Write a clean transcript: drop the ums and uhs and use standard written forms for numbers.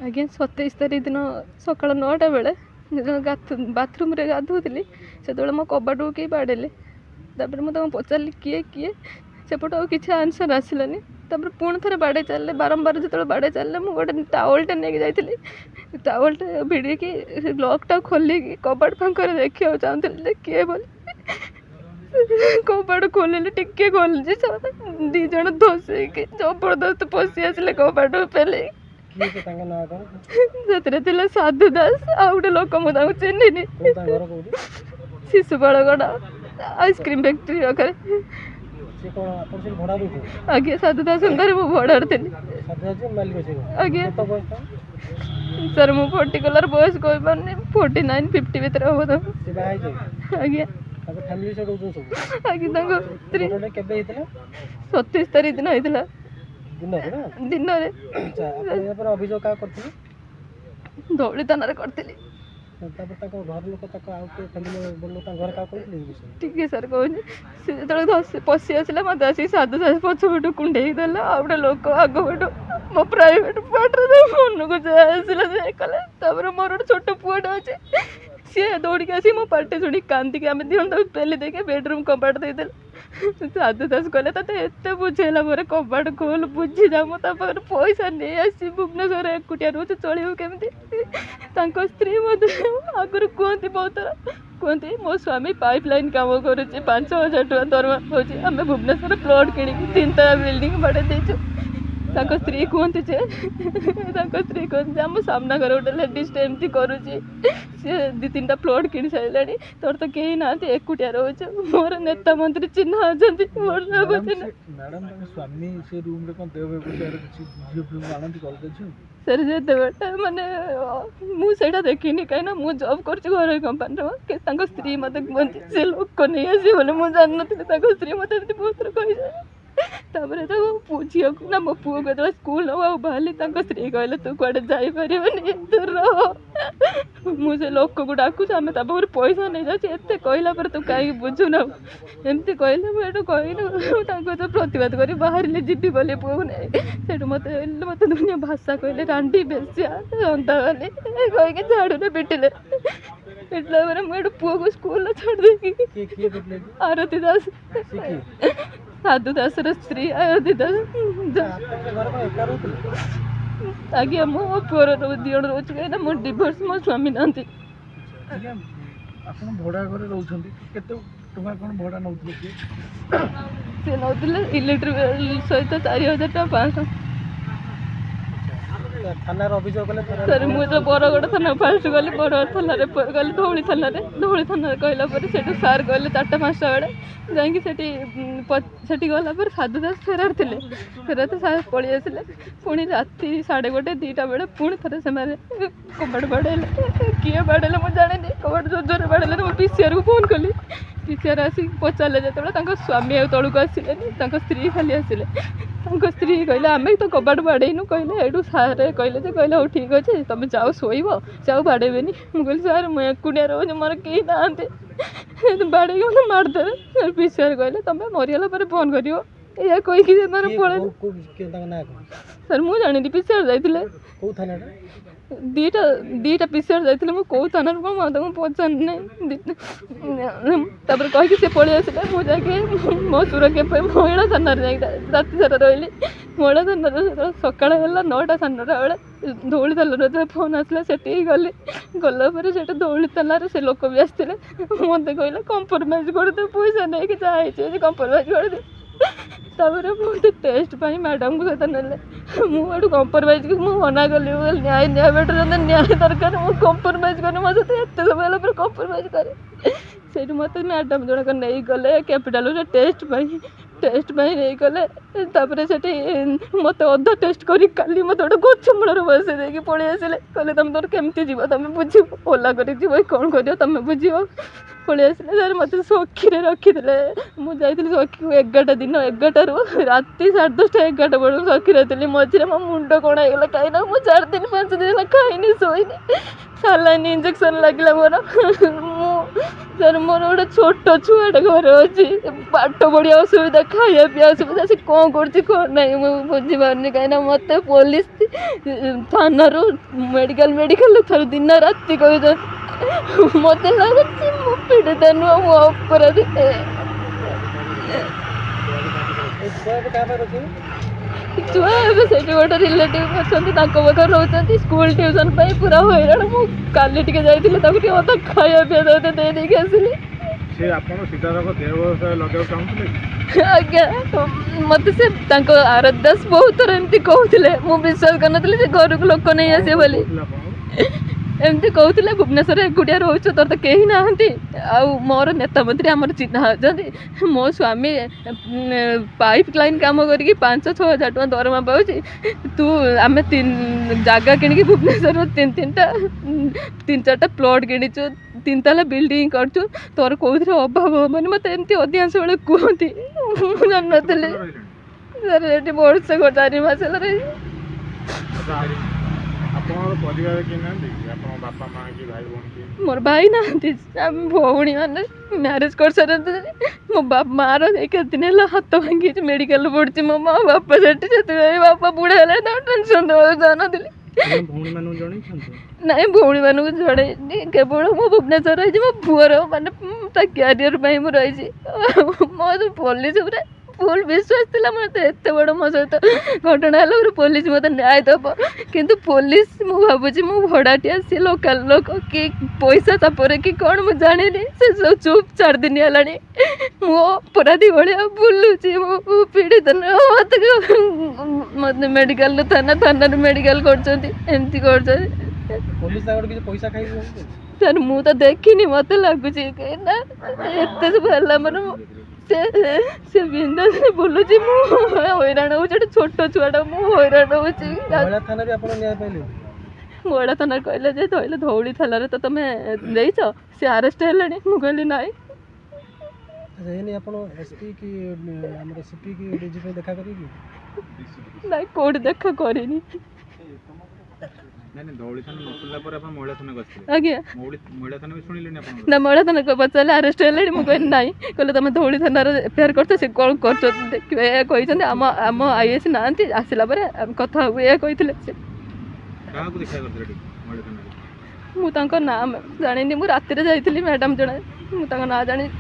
ଆଜ୍ଞା 27 ତାରିଖ ଦିନ ସକାଳ 9ଟା ବେଳେ ବାଥରୁମ୍ରେ ଗାଧୋଉଥିଲି, ସେତେବେଳେ ମୋ କବାଟକୁ କେହି ବାଡ଼େଇଲେ। ତାପରେ ମୁଁ ତାଙ୍କୁ ପଚାରିଲି କିଏ କିଏ, ସେପଟୁ ଆଉ କିଛି ଆନ୍ସର୍ ଆସିଲାନି। ତାପରେ ପୁଣି ଥରେ ବାଡ଼େଇ ଚାଲିଲେ, ବାରମ୍ବାର ଯେତେବେଳେ ବାଡ଼େଇ ଚାଲିଲେ ମୁଁ ଗୋଟେ ଟାୱେଲ୍ଟେ ନେଇକି ଯାଇଥିଲି, ଟାୱେଲ୍ଟେ ଭିଡ଼ିକି ଲକ୍ଟା ଖୋଲିକି କବାଟ ଫାଙ୍କରେ ଦେଖିବାକୁ ଚାହୁଁଥିଲି ଯେ କିଏ ବୋଲି। କବାଟ ଖୋଲିଲି, ଟିକେ ଖୋଲିଛି, ସେମାନେ 2 ଜଣ ଧୋସେଇକି ଜବରଦସ୍ତ ପଶି ଆସିଲେ କବାଟ ପେଲେଇ। ସେଥିରେ ଥିଲେ ସାଧୁ ଦାସ, ଆଉ ଗୋଟେ ଲୋକ ମୁଁ ତାଙ୍କୁ ଚିହ୍ନିନି। ଶିଶୁପାଳଗଡ଼ ଆଇସ୍କ୍ରିମ୍ ଫ୍ୟାକ୍ଟ୍ରି ପାଖରେ। ଆଜ୍ଞା ସାଧୁ ଦାସଙ୍କ ଘରେ ମୁଁ ଭଡ଼ାରେ ଥିଲି। ଆଜ୍ଞା ସାର୍ ମୁଁ ପର୍ଟିକୁଲାର ବୟସ କହିପାରୁନି, 49 50 ଭିତରେ ହବ ତାଙ୍କୁ। ଆଜ୍ଞା ଆଜ୍ଞା ତାଙ୍କ ସ୍ତ୍ରୀ 27 ତାରିଖ ଦିନ ହେଇଥିଲା ଦିନରେ। ଧଉଳି ଥାନାରେ କରିଥିଲି। ଟିକେ ସାର୍ କହୁଛି, ସେ ଯେତେବେଳେ ପଶି ଆସିଲା ମୋତେ ଆସିକି ସାଧୁ ଦାସ ପଛ ପଟୁ କୁଣ୍ଡେଇ ଦେଲା, ଆଉ ଗୋଟେ ଲୋକ ଆଗ ପଟୁ ମୋ ପ୍ରାଇଭେଟ୍ ପାର୍ଟରେ ମନକୁ ଯାହା ଆସିଲା ସେ କଲେ। ତାପରେ ମୋର ଗୋଟେ ଛୋଟ ପୁଅଟେ ଅଛି, ସିଏ ଦୌଡ଼ିକି ଆସିକି ମୋ ପାଟି ଶୁଣିକି କାନ୍ଦିକି ଆମେ 2 ଜଣ ତାକୁ ପେଲି ଦେଇକି ବେଡ଼ରୁମ୍ କବାଟ ଦେଇଦେଲେ। ସାଧୁ ଦାସ କହିଲେ ତତେ ଏତେ ବୁଝେଇଲା ପରେ କବାଟ ଖୋଲ, ବୁଝିଯା, ମୁଁ ତା ପାଖରେ ପଇସା ନେଇ ଆସିଛି, ଭୁବନେଶ୍ୱରରେ ଏକୁଟିଆ ରହୁଛୁ, ଚଳିବୁ କେମିତି। ତାଙ୍କ ସ୍ତ୍ରୀ ମୋତେ ଆଗରୁ କୁହନ୍ତି ବହୁତ ଥର, କୁହନ୍ତି ମୋ ସ୍ୱାମୀ ପାଇପ୍ ଲାଇନ୍ କାମ କରୁଛି, 5,000 ଟଙ୍କା ଦରମା ପାଉଛି, ଆମେ ଭୁବନେଶ୍ୱରରେ ପ୍ଲଟ୍ କିଣିକି 3 ତାଲା ବିଲ୍ଡିଂ ବାଡ଼େଇ ଦେଇଛୁ। ତାଙ୍କ ସ୍ତ୍ରୀ କୁହନ୍ତି ଯେ ଆମ ସାମ୍ନା ଘରେ ଗୋଟେ ଲେଡ଼ିସ୍ଟେ ଏମିତି କରୁଛି, ସିଏ 2-3ଟା ପ୍ଲଟ୍ କିଣି ସାରିଲାଣି, ତୋର ତ କେହି ନାହାନ୍ତି, ଏକୁଟିଆ ରହୁଛୁ। ମୋର ନେତା ମନ୍ତ୍ରୀ ଚିହ୍ନା ଅଛନ୍ତି। ସାର୍ ଯେତେବେଳେ ମାନେ ମୁଁ ସେଇଟା ଦେଖିନି, କାହିଁକିନା ମୁଁ ଜବ୍ କରୁଛି ଘରୋଇ କମ୍ପାନୀରେ। ତାଙ୍କ ସ୍ତ୍ରୀ ମୋତେ କୁହନ୍ତି ସେ ଲୋକ ନେଇ ଆସିବ ବୋଲି, ମୁଁ ଜାଣିନଥିଲି। ତାଙ୍କ ସ୍ତ୍ରୀ ମୋତେ ଏମିତି ବହୁତ ଥର କହିଯାଏ। ତାପରେ ତାକୁ ଝିଅକୁ ନା ମୋ ପୁଅକୁ ଯେତେବେଳେ ସ୍କୁଲ ନେବାକୁ ବାହାରିଲି, ତାଙ୍କ ସ୍ତ୍ରୀ କହିଲେ ତୁ କୁଆଡ଼େ ଯାଇପାରିବନି, ତୁ ରହ। ମୁଁ ସେ ଲୋକକୁ ଡାକୁଛି, ଆମେ ତା ପାଖରୁ ପଇସା ନେଇଯାଉଛି, ଏତେ କହିଲା ପରେ ତୁ କାହିଁକି ବୁଝୁନାଉ, ଏମିତି କହିଲେ। ମୁଁ ଏଠୁ କହିଲି, ତାଙ୍କୁ ତ ପ୍ରତିବାଦ କରି ବାହାରିଲି ଯିବି ବୋଲି ପୁଅକୁ ନେଇ। ସେଠୁ ମୋତେ ଦୁନିଆ ଭାଷା କହିଲେ, ରାଣ୍ଡି ବେଶ୍ୟା, ରନ୍ଧାବାଲି କହିକି ଝାଡ଼ୁରେ ପିଟିଲେ। ପିଟିଲା ପରେ ମୁଁ ଏଠୁ ପୁଅକୁ ସ୍କୁଲରେ ଛାଡ଼ି ଦେଇକି, ଆରତୀ ଦାସ, ସାଧୁ ଦାସର ସ୍ତ୍ରୀ ଆରତୀ ଦାସ। ଆଜ୍ଞା ମୋ ପୁଅର 2 ଜଣ ରହୁଛୁ, କାହିଁକିନା ମୋ ଡିଭୋର୍ସ, ମୋ ସ୍ୱାମୀ ନାହାନ୍ତି। ଆପଣ ଭଡ଼ା ଘରେ ରହୁଛନ୍ତି, କେତେ ଟଙ୍କା କ'ଣ ଭଡ଼ା ନେଉଥିଲେ କିଏ? ସେ ନେଉଥିଲେ ଇଲେକ୍ଟ୍ରିକ୍ ବିଲ୍ ସହିତ 4,500 ଟଙ୍କା। ଥାନାରେ ଅଭିଯୋଗ କଲେ? ସାର୍ ମୁଁ ତ ବରଗଡ଼ ଥାନା ଫାଷ୍ଟ ଗଲି, ବରଗଡ଼ ଥାନାରେ ଗଲି, ଧଉଳି ଥାନାରେ କହିଲା ପରେ ସେଠୁ ସାର୍ କହିଲେ 4ଟା 5ଟା ବେଳେ ଯାଇକି ସେଠି ଗଲା ପରେ ସାଧୁ ଦାସ ଫେରାର ଥିଲେ। ସାର୍ ପଳେଇ ଆସିଲେ। ପୁଣି ରାତି 1:30 2ଟା ବେଳେ ପୁଣି ଥରେ ସେମାନେ କବାଟ ବାଡ଼େଇଲେ। କିଏ ବାଡ଼େଇଲେ ମୁଁ ଜାଣିନି, କବାଟ ଜୋର ଜୋରରେ ବାଡ଼େଇଲେ। ମୁଁ PCRକୁ ଫୋନ୍ କଲି, PCR ଆସିକି ପଚାରିଲେ ଯେତେବେଳେ ତାଙ୍କ ସ୍ୱାମୀ ଆଉ ତଳକୁ ଆସିଲେନି, ତାଙ୍କ ସ୍ତ୍ରୀ ଖାଲି ଆସିଲେ। ତାଙ୍କ ସ୍ତ୍ରୀ କହିଲେ ଆମେ ତ କବାଟ ବାଡ଼େଇନୁ, କହିଲେ। ଏଇଠୁ ସାର୍ କହିଲେ ହଉ ଠିକ୍ ଅଛି, ତୁମେ ଯାଅ ଶୋଇବ, ସେ ଆଉ ବାଡ଼େଇବେନି। ମୁଁ କହିଲି ସାର୍ ମୁଁ ଏକୁଟିଆ ରହୁଛି, ମୋର କେହି ନାହାନ୍ତି, ବାଡ଼େଇକି ମୋତେ ମାରିଦେବେ। PCR କହିଲେ ତୁମେ ମରିଗଲା ପରେ ଫୋନ୍ କରିବ, ଏଇଆ କହିକି ସେମାନେ ପଳେଇଲେ। ସାର୍ ମୁଁ ଜାଣିନି, PCR ଯାଇଥିଲେ। ଦିଟା PCR ଯାଇଥିଲେ, ମୁଁ କେଉଁ ଥାନାରୁ ମୁଁ ତାଙ୍କୁ ପଚାରିନି ନାହିଁ। ତାପରେ କହିକି ସେ ପଳେଇ ଆସିଲେ। ମୁଁ ଯାଇକି ମୋ ସୁରକ୍ଷା ପାଇଁ ମହିଳା ଥାନାରେ ଯାଇକି ରାତି ସାରା ରହିଲି। ମହିଳା ଥାନାରେ ସକାଳ ହେଲା 9ଟା 9:30 ବେଳେ ଧଉଳି ଥାନାରୁ ଯେତେବେଳେ ଫୋନ୍ ଆସିଲା, ସେଠିକି ଗଲା ପରେ ସେଠି ଧଉଳି ଥାନାରେ ସେ ଲୋକ ବି ଆସିଥିଲେ। ମୋତେ କହିଲେ କମ୍ପ୍ରମାଇଜ୍ କରିଦେବୁ, ପଇସା ନେଇକି ଯାହା ହେଇଛି କମ୍ପ୍ରମାଇଜ୍ କରିଦେବୁ। ତାପରେ ମୋତେ ଟେଷ୍ଟ ପାଇଁ ମ୍ୟାଡ଼ାମଙ୍କ ସହିତ ନେଲେ। ମୁଁ ଏଠୁ କମ୍ପ୍ରମାଇଜ୍ ମୁଁ ମନା କଲି, ମୁଁ କହିଲି ନ୍ୟାୟ ବେଟର ନ୍ୟାୟ ଦରକାର, ମୁଁ କମ୍ପ୍ରମାଇଜ୍ କରିନି। ମୋ ସହିତ ଏତେ ସମୟ ହେଲା ପରେ କମ୍ପ୍ରମାଇଜ୍ କରେ। ସେଇଠୁ ମୋତେ ମ୍ୟାଡ଼ାମ୍ ଜଣକ ନେଇଗଲେ କ୍ୟାପିଟାଲରେ ଟେଷ୍ଟ ପାଇଁ ନେଇଗଲେ। ତାପରେ ସେଠି ମୋତେ ଅଧା ଟେଷ୍ଟ କରି କାଲି ମୋତେ ଗୋଟେ ଗଛ ମୂଳରେ ବସେଇ ଦେଇକି ପଳେଇ ଆସିଲେ। କହିଲେ ତମେ ତୋର କେମିତି ଯିବ, ତମେ ବୁଝିବ, ଓଲା କରିକି ଯିବ, କ'ଣ କରିବ ତମେ ବୁଝିବ। ପଳେଇ ଆସିଲେ। ସାର୍ ମୋତେ ସଖୀରେ ରଖିଥିଲେ। ମୁଁ ଯାଇଥିଲି ସଖୀକୁ 11ଟା ଦିନ, 11ଟାରୁ ରାତି 10:30 11ଟା ବେଳକୁ ସଖୀରେ ଥିଲି। ମଝିରେ ମୋ ମୁଣ୍ଡ କ'ଣ ହେଇଗଲା, କାହିଁକିନା ମୁଁ 4 ଦିନ 5 ଦିନ ହେଲା ଖାଇନି, ଶୋଇନି। ସାଲାଇନ୍ ଇଞ୍ଜେକ୍ସନ୍ ଲାଗିଲା ମୋର। ମୁଁ ସାର୍ ମୋର ଗୋଟେ ଛୋଟ ଛୁଆଟା ଘରେ ଅଛି, ପାଠ ପଢ଼ିବା ଅସୁବିଧା, ଖାଇବା ପିଇବା ଅସୁବିଧା, ସେ କ'ଣ କରୁଛି କ'ଣ ନାହିଁ ମୁଁ ବୁଝିପାରୁନି। କାହିଁକିନା ମୋତେ ପୋଲିସ ଥାନାରୁ ମେଡ଼ିକାଲ ଥରେ ଦିନ ରାତି କହିଛନ୍ତି। ମୋତେ ଲାଗୁଛି ମୁଁ ପୀଡ଼ିତା ନୁହଁ, ମୁଁ ଅପରାଧୀ। ଛୁଆ ଏବେ ସେଇଠି ଗୋଟେ ରିଲେଟିଭ୍ ଅଛନ୍ତି, ତାଙ୍କ ପାଖରେ ରହୁଛନ୍ତି, ସ୍କୁଲ ଟ୍ୟୁସନ୍ ପାଇଁ ପୁରା ହଇରାଣ। ମୁଁ କାଲି ଟିକେ ଯାଇଥିଲି, ତାକୁ ଟିକେ ଅଧା ଖାଇବା ପିଇବା ଦେଇ ଦେଇକି ଆସିଲି। ସେ ଆପଣ ସିଧାସଳଖ ଦେହ ବ୍ୟବସାୟ ଲଗାଇବାକୁ ଚାହୁଁଥିଲେ? ଆଜ୍ଞା, ମୋତେ ସେ ତାଙ୍କ ଆରାଧ୍ୟ ଦାସ ବହୁତ ଥର ଏମିତି କହୁଥିଲେ, ମୁଁ ବିଶ୍ୱାସ କରିନଥିଲି ସେ ଘରକୁ ଲୋକ ନେଇ ଆସିବେ ବୋଲି। ଏମିତି କହୁଥିଲେ ଭୁବନେଶ୍ୱରରେ ଏକୁଟିଆ ରହୁଛୁ, ତୋର ତ କେହି ନାହାନ୍ତି, ଆଉ ମୋର ନେତା ମନ୍ତ୍ରୀ ଆମର ଚିହ୍ନା ଅଛନ୍ତି। ମୋ ସ୍ୱାମୀ ପାଇପ୍ ଲାଇନ୍ କାମ କରିକି 5-6 ହଜାର ଟଙ୍କା ଦରମା ପାଉଛି। ଆମେ ଜାଗା କିଣିକି ଭୁବନେଶ୍ୱରରୁ 3-4ଟା ପ୍ଲଟ୍ କିଣିଛୁ, 3 ତାଲା ବିଲ୍ଡିଂ କରିଛୁ, ତୋର କେଉଁଥିରେ ଅଭାବ ହେବନି। ମୋତେ ଏମିତି ଅଧିକାଂଶ ବେଳେ କୁହନ୍ତି, ମୁଁ ଜାଣିନଥିଲି। ସାର୍ ଏଠି ବର୍ଷେ 4 ମାସ ହେଲା ରହିଛି। ଆପଣଙ୍କର ପରିବାର କେହି ନାହାନ୍ତି? ଆପଣଙ୍କ ବାପା ମା କି ଭାଇ ଭଉଣୀ କିଏ? ମୋର ଭାଇ ନାହାନ୍ତି, ଆମେ ଭଉଣୀ ମାନେ ମ୍ୟାରେଜ୍ କରିସାରନ୍ତି। ମୋ ମାଆର ଏଇ କେତେ ଦିନ ହେଲା ହାତ ଭାଙ୍ଗିଛି, ମେଡ଼ିକାଲ ପଡ଼ିଛି। ମୋ ମା ବାପା ସେଠି, ସେଥିପାଇଁ ବାପା ବୁଢ଼ା ହେଲାଣି, ତାଙ୍କୁ ଟେନସନ୍ ଦେବାକୁ ଚାହୁଁନଥିଲି। ଭଉଣୀମାନଙ୍କୁ ଜଣେଇଛନ୍ତି? ନାଇଁ, ଭଉଣୀମାନଙ୍କୁ ଜଣେଇନି, କେବଳ ମୁଁ ଭୁବନେଶ୍ୱର ରହିଛି। ମୋ ପୁଅର ମାନେ ତା କ୍ୟାରିୟର ପାଇଁ ମୁଁ ରହିଛି। ମୋର ପୋଲିସ ଉପରେ ଫୁଲ୍ ବିଶ୍ୱାସ ଥିଲା। ମୋତେ ଏତେ ବଡ଼ ମୋ ସହିତ ଘଟଣା ହେଲା ପରେ ପୋଲିସ ମୋତେ ନ୍ୟାୟ ଦେବ, କିନ୍ତୁ ପୋଲିସ ମୁଁ ଭାବୁଛି ମୁଁ ଭଡ଼ାଟିଆ, ସେ ଲୋକାଲ ଲୋକ କି ପଇସା ତାପରେ କି କ'ଣ ମୁଁ ଜାଣିନି, ସେ ସବୁ ଚୁପ୍ 4 ଦିନ ହେଲାଣି। ମୁଁ ଅପରାଧୀ ଭଳିଆ ବୁଲୁଛି, ମୁଁ ପୀଡ଼ିତ ନୁହଁ। ମୋତେ ମେଡ଼ିକାଲରୁ ଥାନାରୁ ମେଡ଼ିକାଲ କରୁଛନ୍ତି, ଏମିତି କରୁଛନ୍ତି। ପୋଲିସ ତାଙ୍କର କିଛି ପଇସା ଖାଇଛନ୍ତି? ସାର୍ ମୁଁ ତ ଦେଖିନି, ମୋତେ ଲାଗୁଛି କାହିଁକିନା ଏତେ ସବୁ ହେଲା ମୋର, ସେ ବିନ୍ଦାସରେ ବୁଲୁଛି, ମୁଁ ହଇରାଣ ହେଉଛି। ଗୋଟେ ଛୋଟ ଛୁଆଟା, ମୁଁ ହଇରାଣ ହେଉଛି। ମହିଳା ଥାନାରେ ଆପଣ ନ୍ୟାୟ ପାଇଲେ? ମହିଳା ଥାନାରେ କହିଲେ ଯେ ଧଉଳି ଥାନାରେ ତ ତମେ ଦେଇଛ, ସେ ଆରେଷ୍ଟ ହେଲେଣି। ମୁଁ କହିଲି ନାଇଁ। ଆପଣ ଏସ୍ପି କି ଆମର ସିପି କି ଡିଜି ପାଇଁ ଦେଖା କରିବେ? ନାଇଁ, କୋଉଠି ଦେଖା କରିନି। ଆଜ୍ଞା, ନା ମହିଳା ଥାନା ପଚାରିଲେ ଆରେଷ୍ଟ ହେଲେଣି। ମୁଁ କହିଲି ନାଇଁ। କହିଲେ ତମେ ଧଉଳି ଥାନାରେ ଏଫଆଇଆର କରିଛ, ସେ କ'ଣ କରୁଛ ଦେଖିବେ, ଏହା କହିଛନ୍ତି। ଆମ IAS ନାହାନ୍ତି, ଆସିଲା ପରେ ଆମେ କଥା ହବୁ, ଏହା କହିଥିଲେ ସେ। ମୁଁ ତାଙ୍କ ନାଁ ଜାଣିନି, ମୁଁ ରାତିରେ ଯାଇଥିଲି, ମ୍ୟାଡ଼ାମ୍ ଜଣେ, ମୁଁ ତାଙ୍କ ନାଁ ଜାଣିନି।